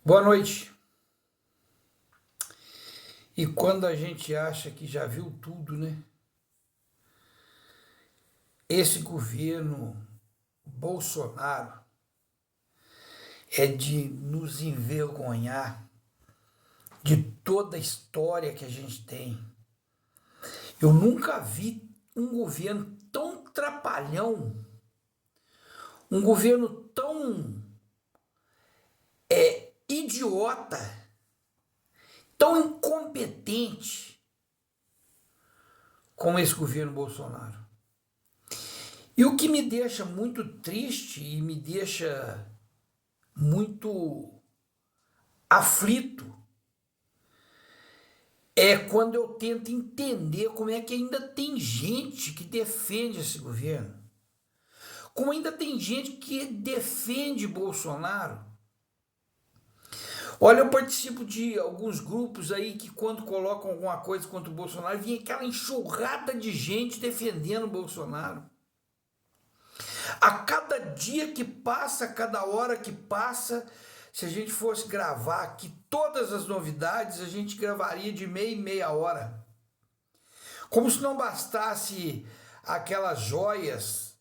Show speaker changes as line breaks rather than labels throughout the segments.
Boa noite. E quando a gente acha que já viu tudo, né? Esse governo Bolsonaro é de nos envergonhar de toda a história que a gente tem. Eu nunca vi um governo tão trapalhão, um governo tão idiota, tão incompetente como esse governo Bolsonaro. E o que me deixa muito triste e me deixa muito aflito é quando eu tento entender como é que ainda tem gente que defende esse governo. Como ainda tem gente que defende Bolsonaro. Olha, eu participo de alguns grupos aí que quando colocam alguma coisa contra o Bolsonaro, vem aquela enxurrada de gente defendendo o Bolsonaro. A cada dia que passa, a cada hora que passa, se a gente fosse gravar aqui todas as novidades, a gente gravaria de meia em meia hora. Como se não bastasse aquelas joias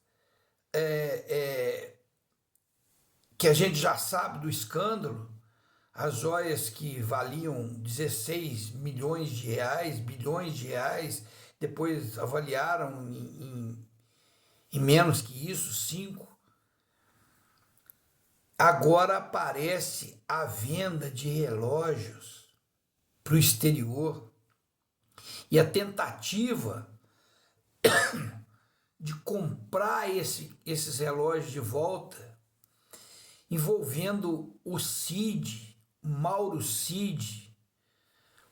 que a gente já sabe do escândalo, as joias que valiam 16 milhões de reais, bilhões de reais, depois avaliaram em menos que isso, 5. Agora aparece a venda de relógios para o exterior e a tentativa de comprar esses relógios de volta, envolvendo o Cid, Mauro Cid,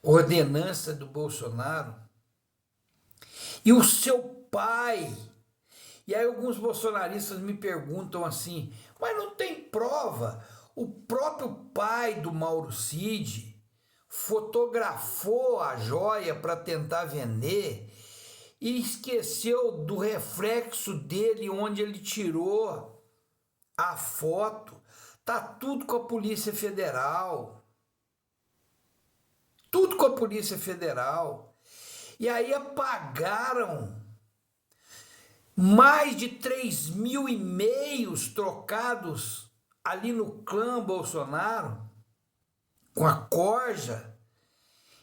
ordenança do Bolsonaro, e o seu pai. E aí alguns bolsonaristas me perguntam assim, mas não tem prova? O próprio pai do Mauro Cid fotografou a joia para tentar vender e esqueceu do reflexo dele onde ele tirou a foto. Tá tudo com a Polícia Federal. Tudo com a Polícia Federal. E aí apagaram mais de 3.000 e-mails trocados ali no clã Bolsonaro, com a corja.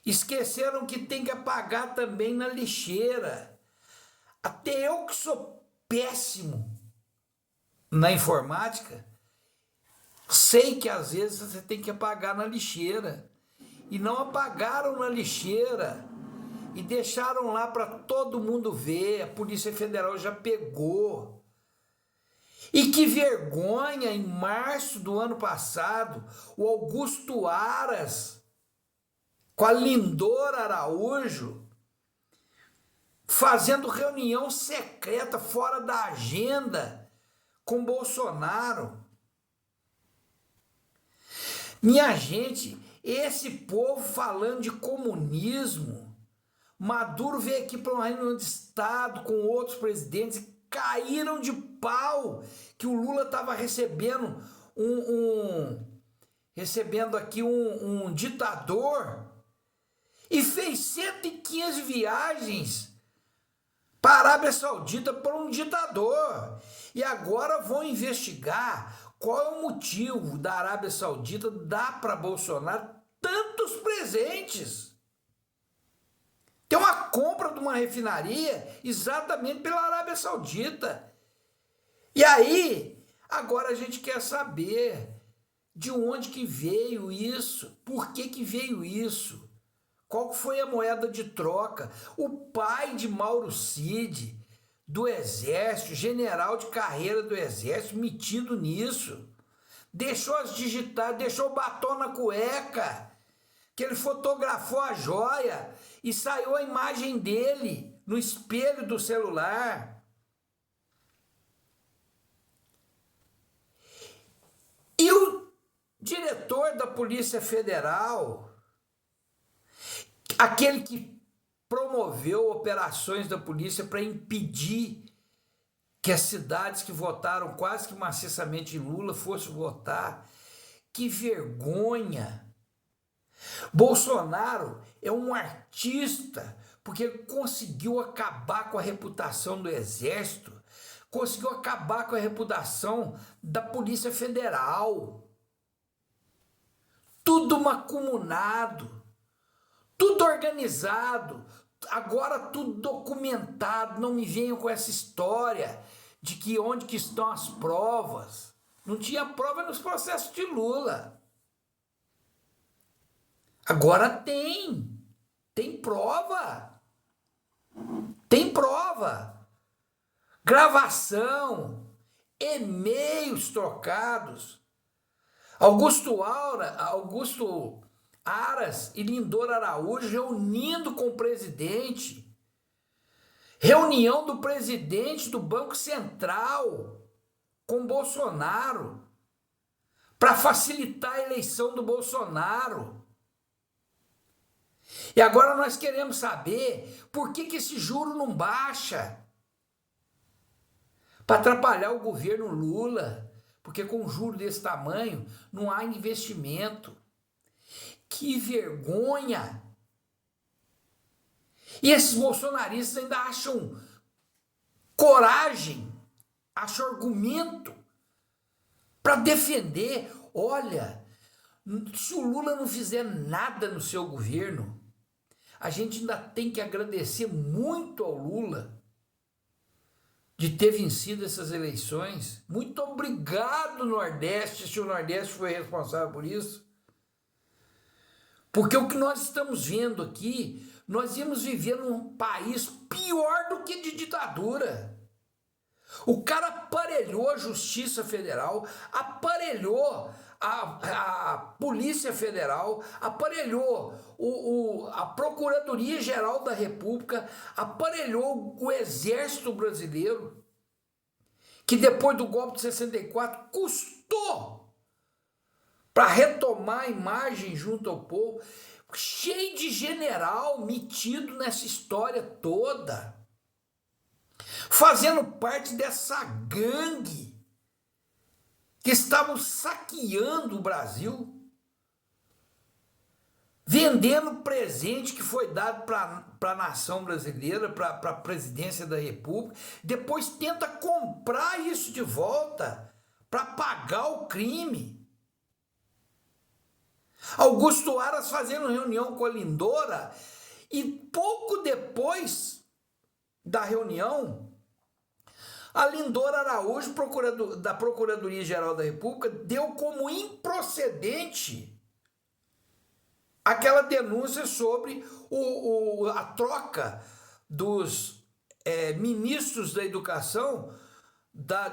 Esqueceram que tem que apagar também na lixeira. Até eu que sou péssimo na informática, sei que às vezes você tem que apagar na lixeira. E não apagaram na lixeira. E deixaram lá para todo mundo ver, a Polícia Federal já pegou. E que vergonha, em março do ano passado, o Augusto Aras, com a Lindor Araújo, fazendo reunião secreta fora da agenda com Bolsonaro. Minha gente, esse povo falando de comunismo, Maduro veio aqui para uma reunião de Estado com outros presidentes e caíram de pau que o Lula estava recebendo aqui um ditador e fez 115 viagens para a Arábia Saudita por um ditador. E agora vão investigar qual é o motivo da Arábia Saudita dar para Bolsonaro tantos presentes. Tem uma compra de uma refinaria exatamente pela Arábia Saudita. E aí, agora a gente quer saber de onde que veio isso, por que que veio isso, qual foi a moeda de troca. O pai de Mauro Cid, do Exército, general de carreira do Exército, metido nisso, deixou as digitais, deixou o batom na cueca, que ele fotografou a joia e saiu a imagem dele no espelho do celular. E o diretor da Polícia Federal, aquele que promoveu operações da polícia para impedir que as cidades que votaram quase que maciçamente em Lula fossem votar, Que vergonha! Bolsonaro é um artista, porque ele conseguiu acabar com a reputação do Exército, conseguiu acabar com a reputação da Polícia Federal. Tudo macumunado, tudo organizado, agora tudo documentado. Não me venham com essa história de que onde que estão as provas. Não tinha prova nos processos de Lula. Agora tem prova. Tem prova. Gravação, e-mails trocados. Augusto Aras e Lindor Araújo reunindo com o presidente. Reunião do presidente do Banco Central com Bolsonaro para facilitar a eleição do Bolsonaro. E agora nós queremos saber por que esse juro não baixa. Para atrapalhar o governo Lula, porque com um juro desse tamanho não há investimento. Que vergonha! E esses bolsonaristas ainda acham coragem, acham argumento para defender. Olha, se o Lula não fizer nada no seu governo, a gente ainda tem que agradecer muito ao Lula de ter vencido essas eleições. Muito obrigado, Nordeste, se o Nordeste foi responsável por isso. Porque o que nós estamos vendo aqui, nós íamos viver num país pior do que de ditadura. O cara aparelhou a Justiça Federal, aparelhou a Polícia Federal, aparelhou a Procuradoria-Geral da República, aparelhou o Exército Brasileiro, que depois do golpe de 64 custou para retomar a imagem junto ao povo, cheio de general metido nessa história toda, fazendo parte dessa gangue que estavam saqueando o Brasil, vendendo presente que foi dado para a nação brasileira, para a presidência da República, depois tenta comprar isso de volta para pagar o crime. Augusto Aras fazendo reunião com a Lindora, e pouco depois da reunião, a Lindor Araújo, da Procuradoria-Geral da República, deu como improcedente aquela denúncia sobre a troca dos ministros da educação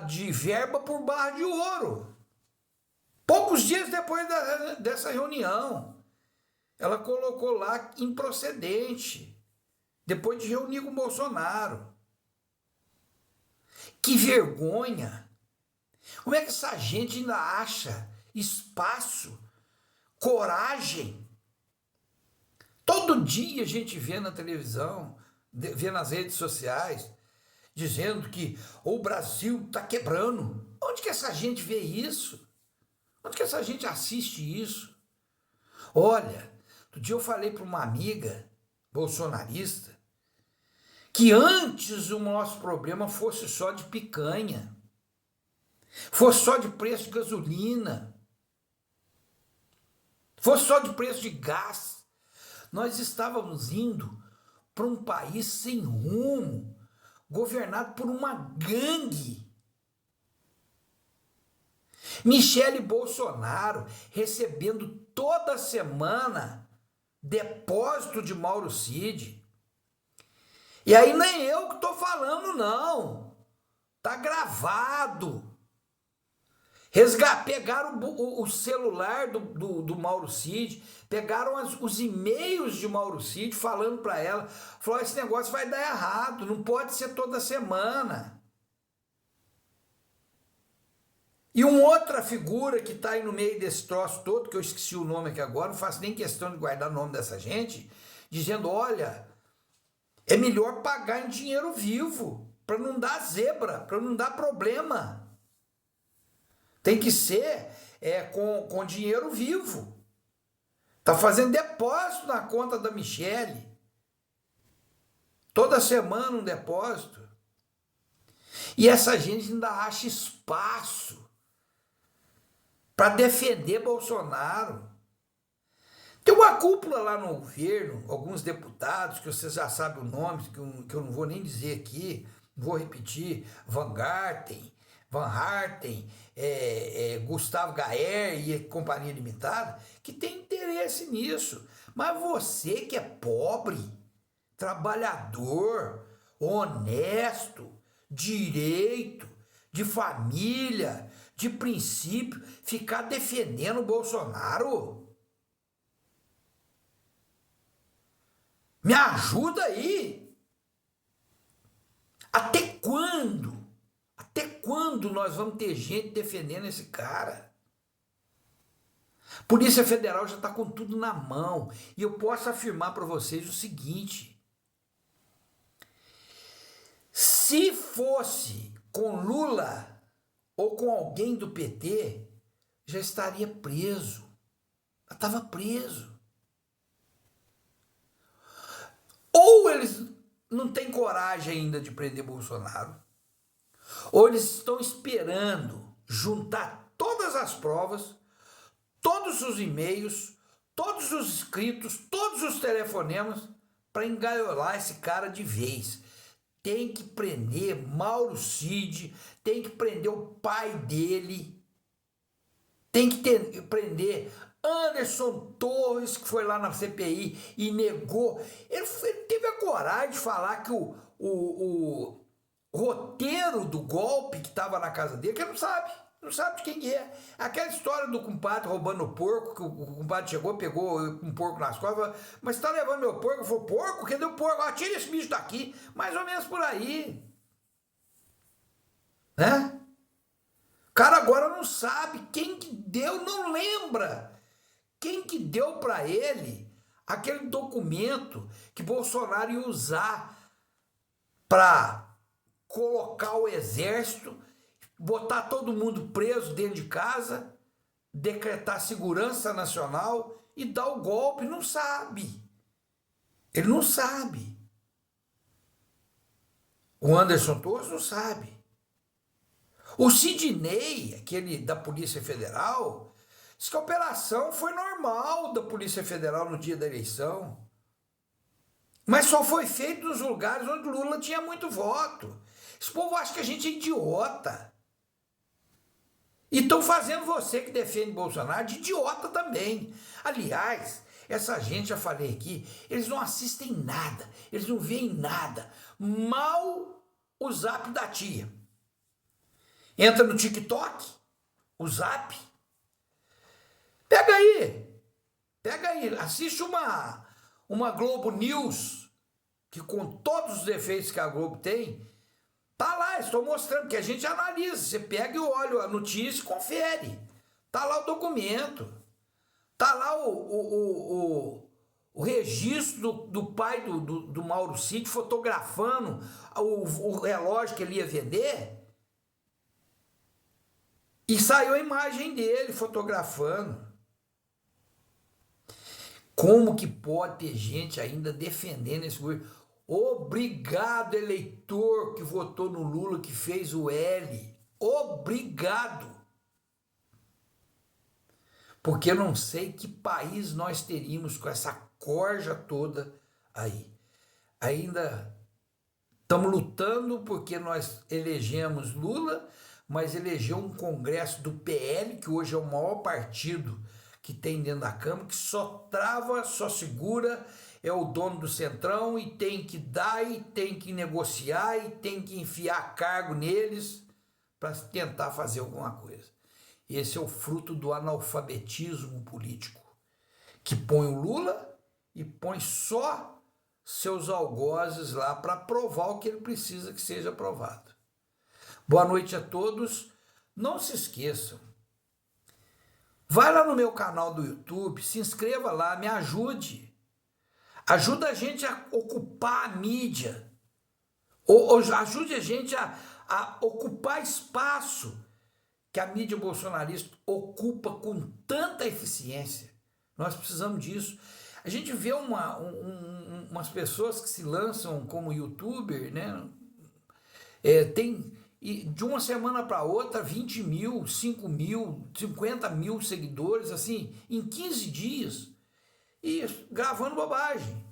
de verba por barra de ouro. Poucos dias depois dessa reunião, ela colocou lá improcedente, depois de reunir com o Bolsonaro. Que vergonha! Como é que essa gente ainda acha espaço, coragem? Todo dia a gente vê na televisão, vê nas redes sociais, dizendo que o Brasil está quebrando. Onde que essa gente vê isso? Onde que essa gente assiste isso? Olha, outro dia eu falei para uma amiga bolsonarista que antes o nosso problema fosse só de picanha, fosse só de preço de gasolina, fosse só de preço de gás. Nós estávamos indo para um país sem rumo, governado por uma gangue. Michele Bolsonaro recebendo toda semana depósito de Mauro Cid. E aí nem eu que estou falando, não. Tá gravado. Pegaram o celular do Mauro Cid, pegaram os e-mails de Mauro Cid falando para ela, falou, esse negócio vai dar errado, não pode ser toda semana. E uma outra figura que está aí no meio desse troço todo, que eu esqueci o nome aqui agora, não faço nem questão de guardar o nome dessa gente, dizendo, olha, é melhor pagar em dinheiro vivo, para não dar zebra, para não dar problema. Tem que ser com dinheiro vivo. Está fazendo depósito na conta da Michelle. Toda semana um depósito. E essa gente ainda acha espaço para defender Bolsonaro. Tem uma cúpula lá no governo, alguns deputados, que vocês já sabem o nome, que eu não vou nem dizer aqui, não vou repetir, Van Harten, Gustavo Gaer e Companhia Limitada, que tem interesse nisso. Mas você que é pobre, trabalhador, honesto, direito, de família, de princípio, ficar defendendo o Bolsonaro? Me ajuda aí. Até quando? Até quando nós vamos ter gente defendendo esse cara? Polícia Federal já está com tudo na mão. E eu posso afirmar para vocês o seguinte: se fosse com Lula ou com alguém do PT, já estaria preso. Já estava preso. Ou eles não têm coragem ainda de prender Bolsonaro, ou eles estão esperando juntar todas as provas, todos os e-mails, todos os escritos, todos os telefonemas para engaiolar esse cara de vez. Tem que prender Mauro Cid, tem que prender o pai dele, tem que prender Anderson Torres, que foi lá na CPI e negou. Ele teve a coragem de falar que o roteiro do golpe que estava na casa dele, que ele não sabe de quem é. Aquela história do compadre roubando o porco, que o compadre chegou, pegou um porco nas costas, mas está levando meu porco? Eu falei, porco? Cadê o porco? Tira esse bicho daqui. Mais ou menos por aí. Né? O cara agora não sabe quem que deu, não lembra quem que deu para ele aquele documento que Bolsonaro ia usar para colocar o exército, botar todo mundo preso dentro de casa, decretar segurança nacional e dar o golpe. Não sabe. Ele não sabe. O Anderson Torres não sabe. O Sidney, aquele da Polícia Federal, disse que a operação foi normal da Polícia Federal no dia da eleição. Mas só foi feito nos lugares onde Lula tinha muito voto. Esse povo acha que a gente é idiota. E estão fazendo você que defende Bolsonaro de idiota também. Aliás, essa gente, já falei aqui, eles não assistem nada, eles não veem nada. Mal o zap da tia. Entra no TikTok, o zap. Pega aí, assiste uma Globo News, que com todos os defeitos que a Globo tem, tá lá, estou mostrando, que a gente analisa. Você pega e olha a notícia e confere. Tá lá o documento. Tá lá o registro do pai do Mauro Cid fotografando o relógio que ele ia vender. E saiu a imagem dele fotografando. Como que pode ter gente ainda defendendo esse governo? Obrigado, eleitor que votou no Lula, que fez o L. Obrigado. Porque eu não sei que país nós teríamos com essa corja toda aí. Ainda estamos lutando porque nós elegemos Lula, mas elegeu um congresso do PL, que hoje é o maior partido que tem dentro da Câmara, que só trava, só segura, é o dono do Centrão e tem que dar, e tem que negociar, e tem que enfiar cargo neles para tentar fazer alguma coisa. Esse é o fruto do analfabetismo político, que põe o Lula e põe só seus algozes lá para provar o que ele precisa que seja aprovado. Boa noite a todos. Não se esqueçam. Vai lá no meu canal do YouTube, se inscreva lá, me ajude. Ajuda a gente a ocupar a mídia. Ou ajude a gente a ocupar espaço que a mídia bolsonarista ocupa com tanta eficiência. Nós precisamos disso. A gente vê umas pessoas que se lançam como youtuber, né? E de uma semana para outra, 20 mil, 5 mil, 50 mil seguidores, assim, em 15 dias, e gravando bobagem.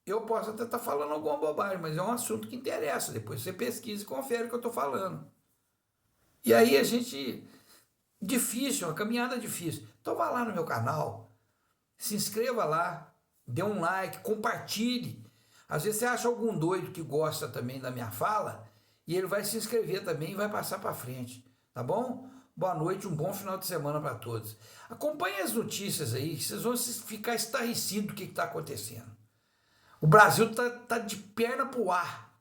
Eu posso até estar falando alguma bobagem, mas é um assunto que interessa. Depois você pesquisa e confere o que eu estou falando. E aí difícil, uma caminhada difícil. Então vá lá no meu canal, se inscreva lá, dê um like, compartilhe. Às vezes você acha algum doido que gosta também da minha fala, e ele vai se inscrever também e vai passar para frente, tá bom? Boa noite, um bom final de semana para todos. Acompanhe as notícias aí, vocês vão ficar estarrecidos do que está acontecendo. O Brasil tá de perna pro ar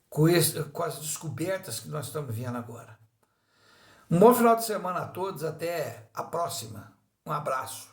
com as descobertas que nós estamos vendo agora. Um bom final de semana a todos, até a próxima. Um abraço.